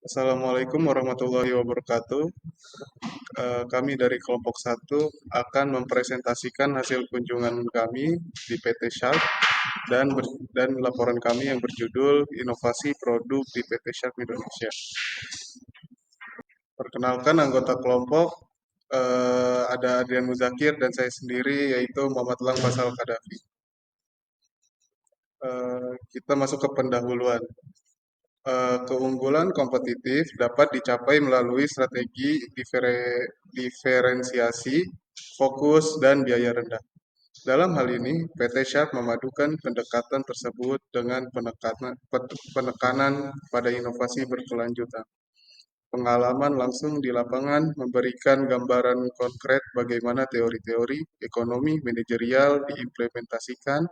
Assalamualaikum warahmatullahi wabarakatuh. Kami dari kelompok satu akan mempresentasikan hasil kunjungan kami di PT Sharp dan laporan kami yang berjudul Inovasi Produk di PT Sharp Indonesia. Perkenalkan anggota kelompok, ada Adrian Muzakir dan saya sendiri yaitu Muhammad Lang Fasal Kadafi. Kita masuk ke pendahuluan. Keunggulan kompetitif dapat dicapai melalui strategi diferensiasi, fokus, dan biaya rendah. Dalam hal ini, PT Sharp memadukan pendekatan tersebut dengan penekanan pada inovasi berkelanjutan. Pengalaman langsung di lapangan memberikan gambaran konkret bagaimana teori-teori ekonomi manajerial diimplementasikan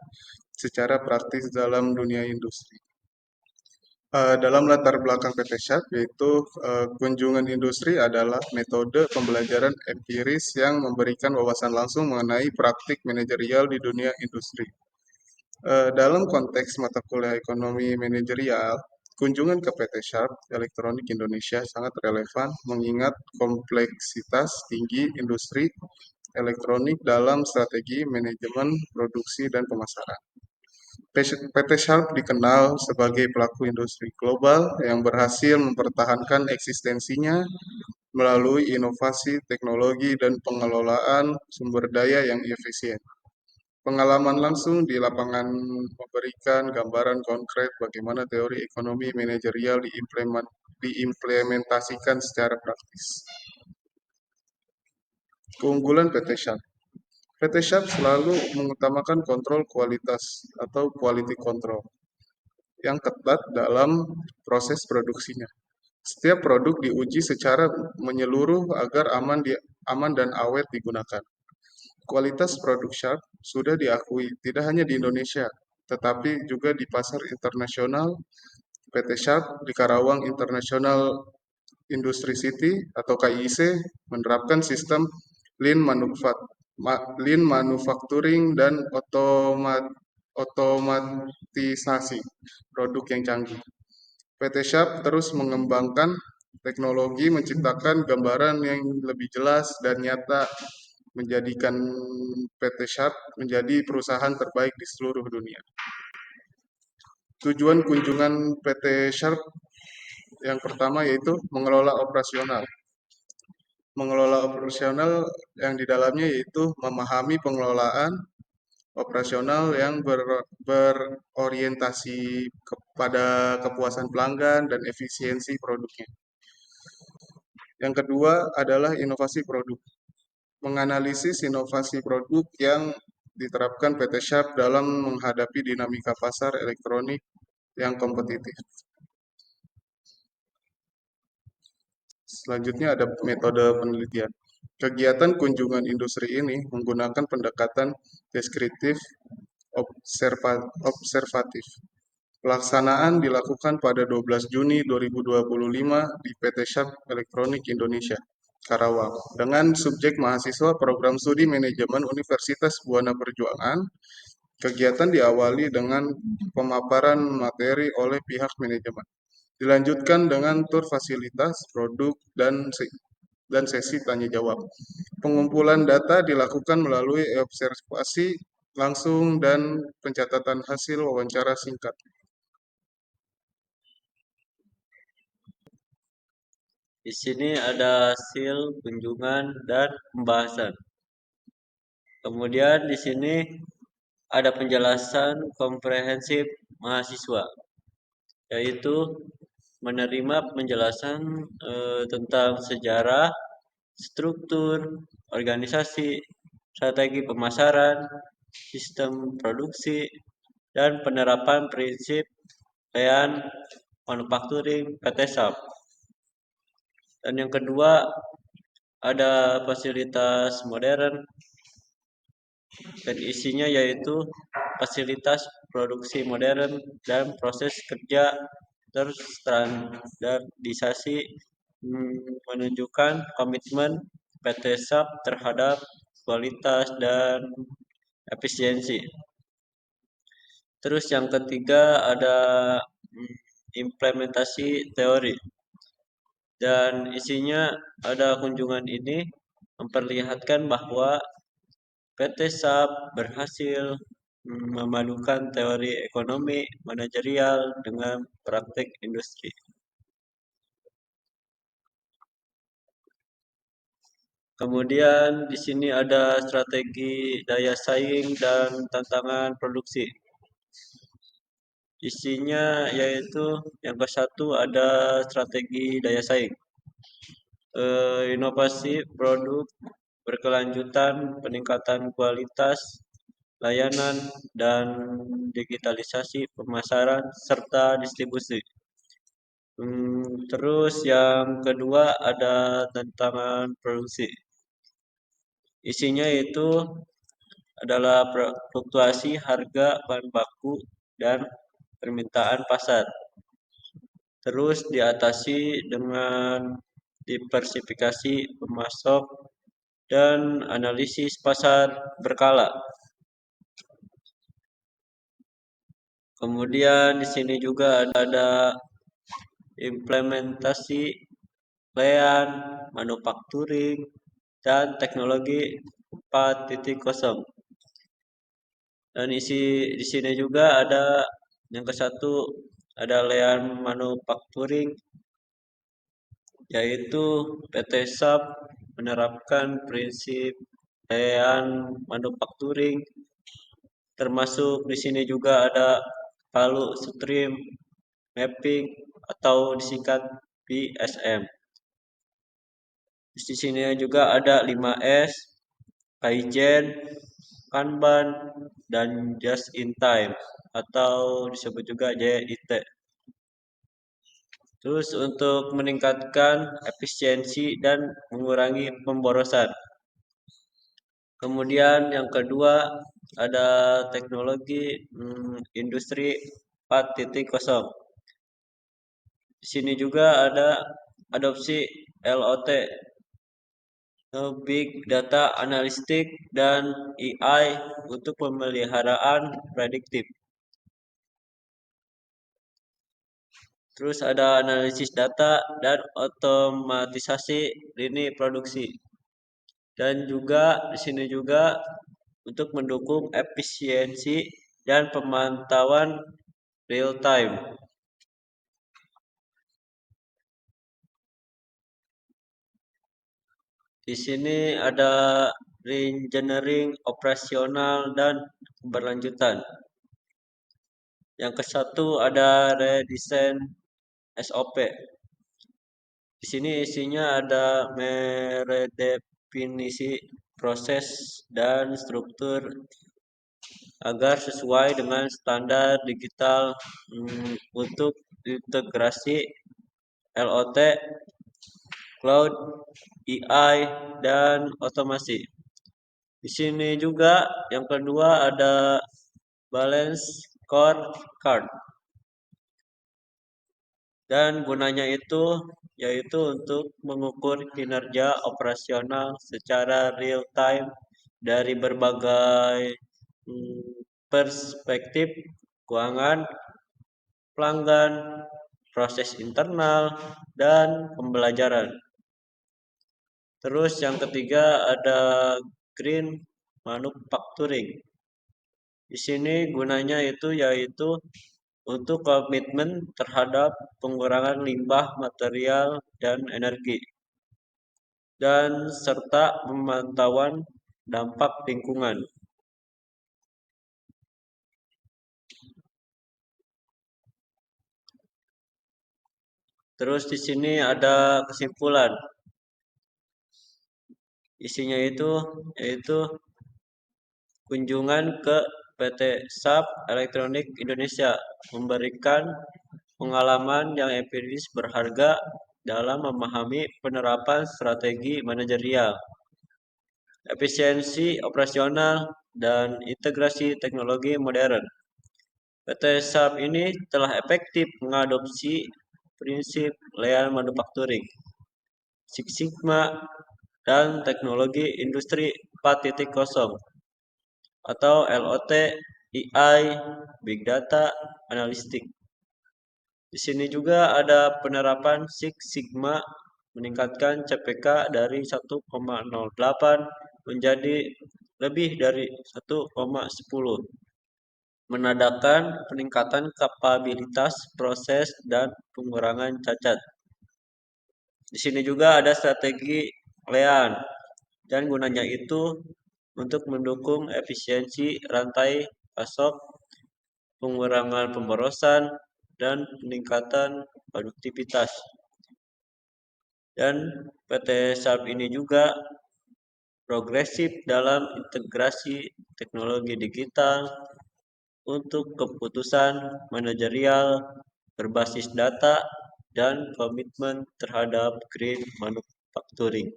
secara praktis dalam dunia industri. Dalam latar belakang PT Sharp, yaitu kunjungan industri adalah metode pembelajaran empiris yang memberikan wawasan langsung mengenai praktik manajerial di dunia industri. Dalam konteks mata kuliah ekonomi manajerial, kunjungan ke PT Sharp Elektronik Indonesia sangat relevan mengingat kompleksitas tinggi industri elektronik dalam strategi manajemen produksi dan pemasaran. PT Sharp dikenal sebagai pelaku industri global yang berhasil mempertahankan eksistensinya melalui inovasi teknologi dan pengelolaan sumber daya yang efisien. Pengalaman langsung di lapangan memberikan gambaran konkret bagaimana teori ekonomi manajerial diimplementasikan secara praktis. Keunggulan PT Sharp. PT Sharp selalu mengutamakan kontrol kualitas atau quality control yang ketat dalam proses produksinya. Setiap produk diuji secara menyeluruh agar aman dan awet digunakan. Kualitas produk Sharp sudah diakui tidak hanya di Indonesia, tetapi juga di pasar internasional. PT Sharp di Karawang International Industry City atau KIIC menerapkan sistem Lean Manufacturing dan otomatisasi produk yang canggih. PT Sharp terus mengembangkan teknologi menciptakan gambaran yang lebih jelas dan nyata menjadikan PT Sharp menjadi perusahaan terbaik di seluruh dunia. Tujuan kunjungan PT Sharp yang pertama yaitu mengelola operasional. Mengelola operasional yang di dalamnya yaitu memahami pengelolaan operasional yang berorientasi kepada kepuasan pelanggan dan efisiensi produknya. Yang kedua adalah inovasi produk. Menganalisis inovasi produk yang diterapkan PT Sharp dalam menghadapi dinamika pasar elektronik yang kompetitif. Selanjutnya ada metode penelitian. Kegiatan kunjungan industri ini menggunakan pendekatan deskriptif observatif. Pelaksanaan dilakukan pada 12 Juni 2025 di PT Sharp Elektronik Indonesia, Karawang, dengan subjek mahasiswa program studi manajemen Universitas Buana Perjuangan. Kegiatan diawali dengan pemaparan materi oleh pihak manajemen. Dilanjutkan dengan tur fasilitas, produk, dan sesi tanya jawab. Pengumpulan data dilakukan melalui observasi langsung dan pencatatan hasil wawancara singkat. Di sini ada hasil kunjungan dan pembahasan. Kemudian di sini ada penjelasan komprehensif mahasiswa, yaitu menerima penjelasan tentang sejarah, struktur, organisasi, strategi pemasaran, sistem produksi, dan penerapan prinsip Lean Manufacturing PT Sharp. Dan yang kedua ada fasilitas modern dan isinya yaitu fasilitas produksi modern dan proses kerja terstandarisasi menunjukkan komitmen PT Sharp terhadap kualitas dan efisiensi. Terus yang ketiga ada implementasi teori. Dan isinya ada kunjungan ini memperlihatkan bahwa PT SAP berhasil memadukan teori ekonomi manajerial dengan praktik industri. Kemudian di sini ada strategi daya saing dan tantangan produksi. Isinya yaitu yang ke satu ada strategi daya saing, inovasi produk berkelanjutan, peningkatan kualitas layanan dan digitalisasi pemasaran serta distribusi. Terus yang kedua ada tantangan produksi. Isinya itu adalah fluktuasi harga bahan baku dan permintaan pasar. Terus diatasi dengan diversifikasi pemasok dan analisis pasar berkala. Kemudian di sini juga ada implementasi lean, manufacturing, dan teknologi 4.0. Dan di sini juga ada yang ke satu ada lean manufacturing, yaitu PT SAP menerapkan prinsip lean manufacturing, termasuk di sini juga ada value stream mapping atau disingkat PSM. Di sini juga ada 5S, Kaizen, Kanban, dan Just in Time atau disebut juga JIT. Terus untuk meningkatkan efisiensi dan mengurangi pemborosan. Kemudian yang kedua ada teknologi industri 4.0. Di sini juga ada adopsi LOT, Big Data Analytics, dan AI untuk pemeliharaan prediktif. Terus ada analisis data dan otomatisasi lini produksi. Dan juga di sini juga untuk mendukung efisiensi dan pemantauan real time. Di sini ada reengineering operasional dan keberlanjutan. Yang ke satu ada redesign SOP. Di sini isinya ada meredefinisi proses dan struktur agar sesuai dengan standar digital untuk integrasi LOT, cloud, AI, dan otomasi. Di sini juga yang kedua ada balance scorecard. Dan gunanya itu yaitu untuk mengukur kinerja operasional secara real time dari berbagai perspektif keuangan, pelanggan, proses internal, dan pembelajaran. Terus yang ketiga ada green manufacturing. Di sini gunanya yaitu untuk komitmen terhadap pengurangan limbah material dan energi, dan serta pemantauan dampak lingkungan. Terus di sini ada kesimpulan. Isinya yaitu kunjungan ke PT SAP Elektronik Indonesia memberikan pengalaman yang empiris berharga dalam memahami penerapan strategi manajerial, efisiensi operasional, dan integrasi teknologi modern. PT SAP ini telah efektif mengadopsi prinsip lean manufacturing, Six Sigma, dan teknologi industri 4.0 atau LOT, AI, Big Data, Analytics. Di sini juga ada penerapan Six Sigma meningkatkan CPK dari 1,08 menjadi lebih dari 1,10, menandakan peningkatan kapabilitas proses dan pengurangan cacat. Di sini juga ada strategi LEAN, dan gunanya itu untuk mendukung efisiensi rantai pasok, pengurangan pemborosan, dan peningkatan produktivitas. Dan PT SAP ini juga progresif dalam integrasi teknologi digital untuk keputusan manajerial berbasis data dan komitmen terhadap green manufacturing.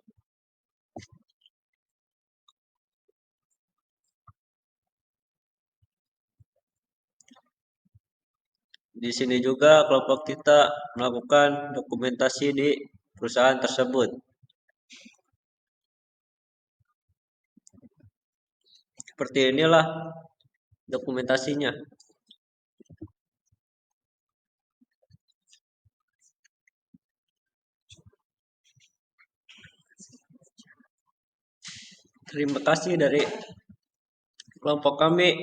Di sini juga kelompok kita melakukan dokumentasi di perusahaan tersebut. Seperti inilah dokumentasinya. Terima kasih dari kelompok kami.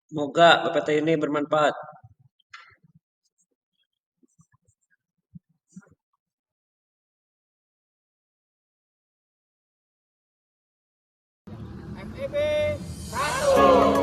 Semoga PPT ini bermanfaat. FEB 1